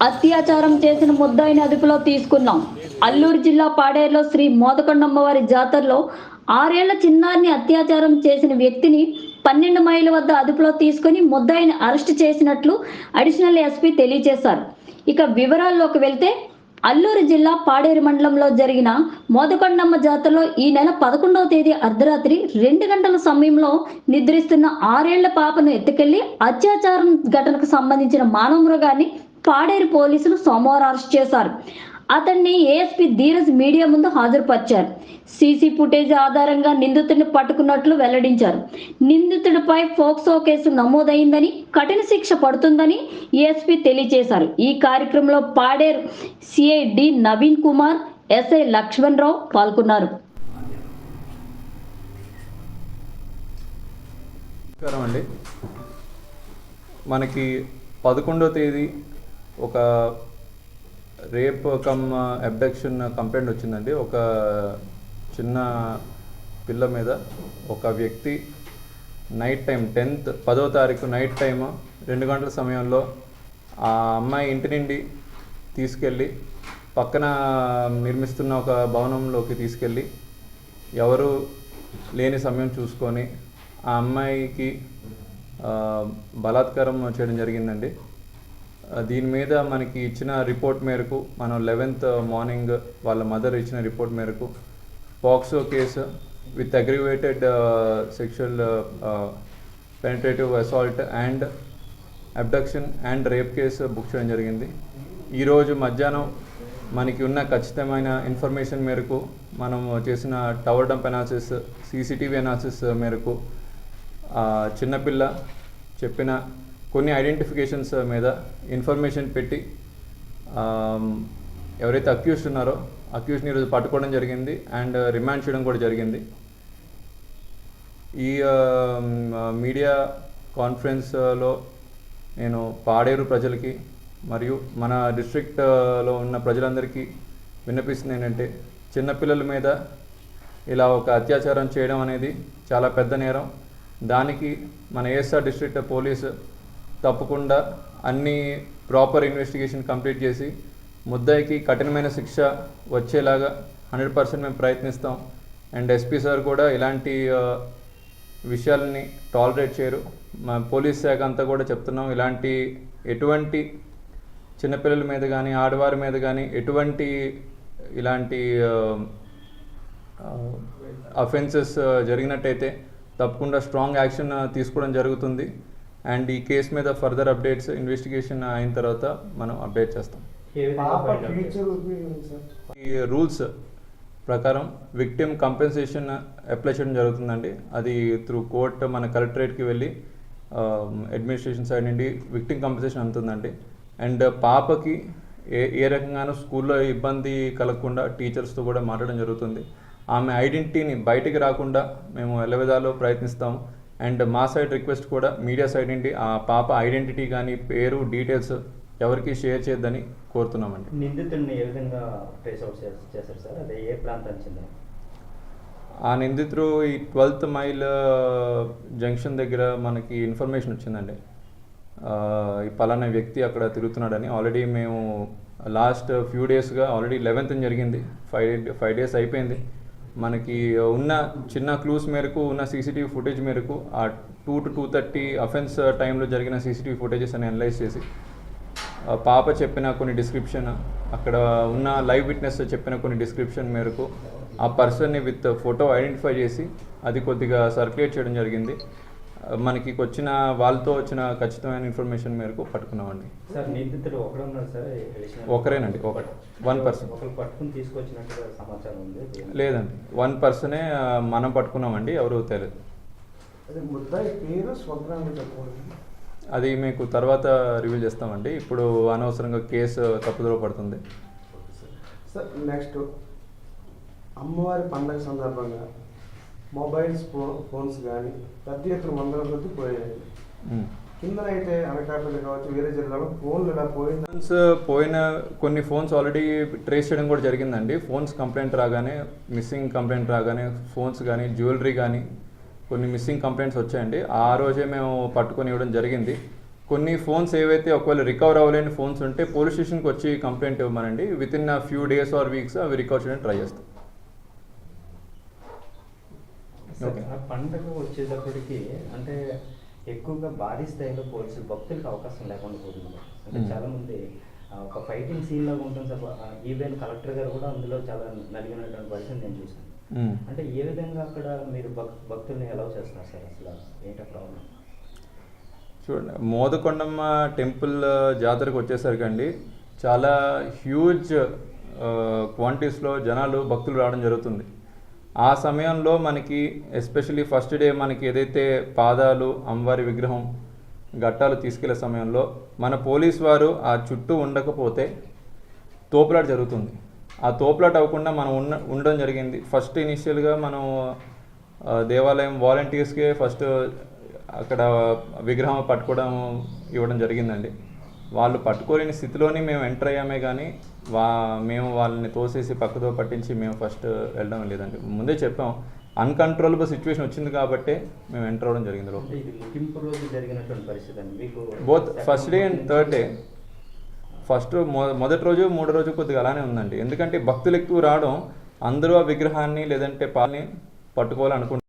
అత్యాచారం చేసిన ముద్దాయిని అదుపులో తీసుకున్నాం. అల్లూరు జిల్లా పాడేరులో శ్రీ మోదకొండమ్మవారి జాతరలో 6 ఏళ్ల చిన్నారిని అత్యాచారం చేసిన వ్యక్తిని 12 మైళ్ళ వద్ద అదుపులో తీసుకుని ముద్దాయిని అరెస్టు చేసినట్లు అడిషనల్ ఎస్పీ తెలియజేశారు. ఇక వివరాల్లోకి వెళ్తే అల్లూరు జిల్లా పాడేరు మండలంలో జరిగిన మోదకొండమ్మ జాతరలో ఈ నెల 11వ తేదీ అర్ధరాత్రి 2 గంటల సమయంలో నిద్రిస్తున్న 6 ఏళ్ల పాపను ఎత్తుకెళ్లి అత్యాచారం ఘటనకు సంబంధించిన మానవ మృగాన్ని పాడేరు పోలీసులు సోమవారం అరెస్ట్ చేశారు. అతన్ని ఏఎస్పీ ధీరజ్ మీడియా ముందు హాజరుపరిచారు. సీసీ ఫుటేజ్ ఆధారంగా నిందితుడిని పట్టుకున్నట్లు వెల్లడించారు. నిందితుడిపై పోక్సో కేసు నమోదైందని, కఠిన శిక్ష పడుతుందని ఏఎస్పీ తెలియజేశారు. ఈ కార్యక్రమంలో Paderu CI D Naveen Kumar, SI Lakshman Rao పాల్గొన్నారు. అండి, మనకి 11వ తేదీ ఒక రేప్ కమ్ అబ్డక్షన్ కంప్లైంట్ వచ్చిందండి. ఒక చిన్న పిల్ల మీద ఒక వ్యక్తి నైట్ టైం 10వ తారీఖు నైట్ టైం 2 గంటల సమయంలో ఆ అమ్మాయి ఇంటి నుండి తీసుకెళ్ళి పక్కన నిర్మిస్తున్న ఒక భవనంలోకి తీసుకెళ్ళి ఎవరు లేని సమయం చూసుకొని ఆ అమ్మాయికి బలాత్కారం చేయడం జరిగిందండి. దీని మీద మనకి ఇచ్చిన రిపోర్ట్ మేరకు మనం 11th మార్నింగ్ వాళ్ళ మదర్ ఇచ్చిన రిపోర్ట్ మేరకు POCSO case with aggravated sexual penetrative assault and abduction and rape case book చేయడం జరిగింది. ఈరోజు మధ్యాహ్నం మనకి ఉన్న ఖచ్చితమైన ఇన్ఫర్మేషన్ మేరకు మనం చేసిన tower dump analysis, CCTV analysis మేరకు చిన్నపిల్ల చెప్పిన కొన్ని ఐడెంటిఫికేషన్స్ మీద ఇన్ఫర్మేషన్ పెట్టి ఎవరైతే అక్యూజ్డ్ ఉన్నారో అక్యూజ్ని ఈరోజు పట్టుకోవడం జరిగింది అండ్ రిమాండ్ చేయడం కూడా జరిగింది. ఈ మీడియా కాన్ఫరెన్స్లో నేను పాడేరు ప్రజలకి మరియు మన డిస్ట్రిక్ట్లో ఉన్న ప్రజలందరికీ విన్నపిస్తుంది ఏంటంటే, చిన్నపిల్లల మీద ఇలా ఒక అత్యాచారం చేయడం అనేది చాలా పెద్ద నేరం. దానికి మన ఏఎస్ఆర్ డిస్ట్రిక్ట్ పోలీసు తప్పకుండా అన్ని ప్రాపర్ ఇన్వెస్టిగేషన్ కంప్లీట్ చేసి ముద్దాయికి కఠినమైన శిక్ష వచ్చేలాగా 100% మేము ప్రయత్నిస్తాం. అండ్ ఎస్పీ సార్ కూడా ఇలాంటి విషయాలని టాలరేట్ చేయరు. మా పోలీస్ శాఖ అంతా కూడా చెప్తున్నాం, ఇలాంటి ఎటువంటి చిన్నపిల్లల మీద కానీ ఆడవారి మీద కానీ ఎటువంటి ఇలాంటి అఫెన్సెస్ జరిగినట్టయితే తప్పకుండా స్ట్రాంగ్ యాక్షన్ తీసుకోవడం జరుగుతుంది. అండ్ ఈ కేసు మీద ఫర్దర్ అప్డేట్స్ ఇన్వెస్టిగేషన్ అయిన తర్వాత మనం అప్డేట్ చేస్తాం. ఈ రూల్స్ ప్రకారం విక్టిమ్ కంపెన్సేషన్ అప్లై చేయడం జరుగుతుందండి. అది త్రూ కోర్ట్ మన కలెక్టరేట్కి వెళ్ళి అడ్మినిస్ట్రేషన్ సైడ్ నుండి విక్టిమ్ కంపెన్సేషన్ అందుతుందండి. అండ్ పాపకి ఏ రకంగానూ స్కూల్లో ఇబ్బంది కలగకుండా టీచర్స్తో కూడా మాట్లాడడం జరుగుతుంది. ఆమె ఐడెంటిటీని బయటికి రాకుండా మేము ఎల్లవిధాలో ప్రయత్నిస్తాము. అండ్ మా సైడ్ రిక్వెస్ట్ కూడా మీడియా సైడ్ నుండి ఆ పాప ఐడెంటిటీ కానీ పేరు డీటెయిల్స్ ఎవరికి షేర్ చేయొద్దని కోరుతున్నామండి. నిందితుడిని ఏ విధంగా ట్రేస్ అవుట్ చేశారు సార్? అదే ఏ ప్రాంతానికి చెందిన? ఆ నిందితుడు ఈ 12th మైల్ జంక్షన్ దగ్గర మనకి ఇన్ఫర్మేషన్ వచ్చిందండి. ఈ పలానా వ్యక్తి అక్కడ తిరుగుతున్నాడని. ఆల్రెడీ మేము లాస్ట్ ఫ్యూ డేస్గా ఆల్రెడీ 11th జరిగింది, 5 days అయిపోయింది. మనకి ఉన్న చిన్న క్లూస్ మేరకు ఉన్న సీసీటీవీ ఫుటేజ్ మేరకు ఆ 2 to 2:30 అఫెన్స్ టైంలో జరిగిన సీసీటీవీ ఫుటేజెస్ అని అనలైజ్ చేసి పాప చెప్పిన కొన్ని డిస్క్రిప్షన్, అక్కడ ఉన్న లైవ్ విట్నెస్ చెప్పిన కొన్ని డిస్క్రిప్షన్ మేరకు ఆ పర్సన్ని విత్ ఫోటో ఐడెంటిఫై చేసి అది కొద్దిగా సర్క్యులేట్ చేయడం జరిగింది. మనకి వచ్చిన వాళ్ళతో వచ్చిన ఖచ్చితమైన ఇన్ఫర్మేషన్ మేరకు పట్టుకున్నామండి. సార్ నిందితుడు ఒకడే ఉన్నాడు సార్? ఒకరేనండి, one person. పట్టుకుని తీసుకొచ్చినట్టు సమాచారం ఉంది? లేదండి, 1 personే మనం పట్టుకున్నామండి, ఎవరు తెలియదు. అది మీకు తర్వాత రివీల్ చేస్తామండి. ఇప్పుడు అనవసరంగా కేసు తప్పుదోవ పడుతుంది. సార్ నెక్స్ట్, అమ్మవారి పండుగ సందర్భంగా మొబైల్స్ ఫోన్స్ కానీ పెద్ద ఎత్తున వందల కొద్ది పోయాయి. కిందనైతే అనకాపల్లి కావచ్చు, వేరే జిల్లాలో ఫోన్లు ఇలా పోయిన కొన్ని ఫోన్స్ ఆల్రెడీ ట్రేస్ చేయడం కూడా జరిగిందండి. ఫోన్స్ కంప్లైంట్ రాగానే, మిస్సింగ్ కంప్లైంట్ రాగానే ఫోన్స్ కానీ జ్యువెలరీ కానీ కొన్ని మిస్సింగ్ కంప్లైంట్స్ వచ్చాయండి. ఆ రోజే మేము పట్టుకొని ఇవ్వడం జరిగింది. కొన్ని ఫోన్స్ ఏవైతే ఒకవేళ రికవర్ అవ్వలేని ఫోన్స్ ఉంటే పోలీస్ స్టేషన్కి వచ్చి కంప్లైంట్ ఇవ్వమనండి. Within few days or weeks అవి రికవర్ చేయడానికి ట్రై చేస్తాం. సార్, ఆ పండుగ వచ్చేటప్పటికి అంటే ఎక్కువగా భారీ స్థాయిలో పోలీసులు భక్తులకు అవకాశం లేకుండా పోతుంది. అంటే చాలా మంది ఒక ఫైటింగ్ సీన్ లాగా ఉంటుంది సార్. ఈవెన్ కలెక్టర్ గారు కూడా అందులో చాలా నలిగినటువంటి పరిస్థితి నేను చూసాను. అంటే ఏ విధంగా అక్కడ మీరు భక్తుల్ని అలౌ చేస్తున్నారు సార్? అసలు ఏంటో ప్రాబ్లం? చూడండి, మోదకొండమ్మ టెంపుల్ జాతరకు వచ్చేసరికండి చాలా హ్యూజ్ క్వాంటిటీస్లో జనాలు భక్తులు రావడం జరుగుతుంది. ఆ సమయంలో మనకి ఎస్పెషల్లీ ఫస్ట్ డే మనకి ఏదైతే పాదాలు అమ్మవారి విగ్రహం ఘట్టాలు తీసుకెళ్లే సమయంలో మన పోలీస్ వారు ఆ చుట్టూ ఉండకపోతే తోపులాట జరుగుతుంది. ఆ తోపులాట అవ్వకుండా మనం ఉండడం జరిగింది. ఫస్ట్ ఇనిషియల్గా మనం దేవాలయం వాలంటీర్స్కే ఫస్ట్ అక్కడ విగ్రహం పట్టుకోవడం ఇవ్వడం జరిగిందండి. వాళ్ళు పట్టుకోలేని స్థితిలోని మేము ఎంటర్ అయ్యామే కానీ మేము వాళ్ళని తోసేసి పక్కతో పట్టించి మేము ఫస్ట్ వెళ్ళడం లేదండి. ముందే చెప్పాం, అన్కంట్రోలబుల్ సిచ్యువేషన్ వచ్చింది కాబట్టి మేము ఎంటర్ అవ్వడం జరిగింది. అంటే ఇది ముగింపు రోజు జరిగినటువంటి పరిస్థితి అండి మీకు? Both first day and third day. First మొదటి రోజు మూడో రోజు కొద్దిగా అలానే ఉందండి. ఎందుకంటే భక్తులు ఎక్కువ రావడం, అందరూ ఆ విగ్రహాన్ని లేదంటే పాలని పట్టుకోవాలనుకుంటున్నారు.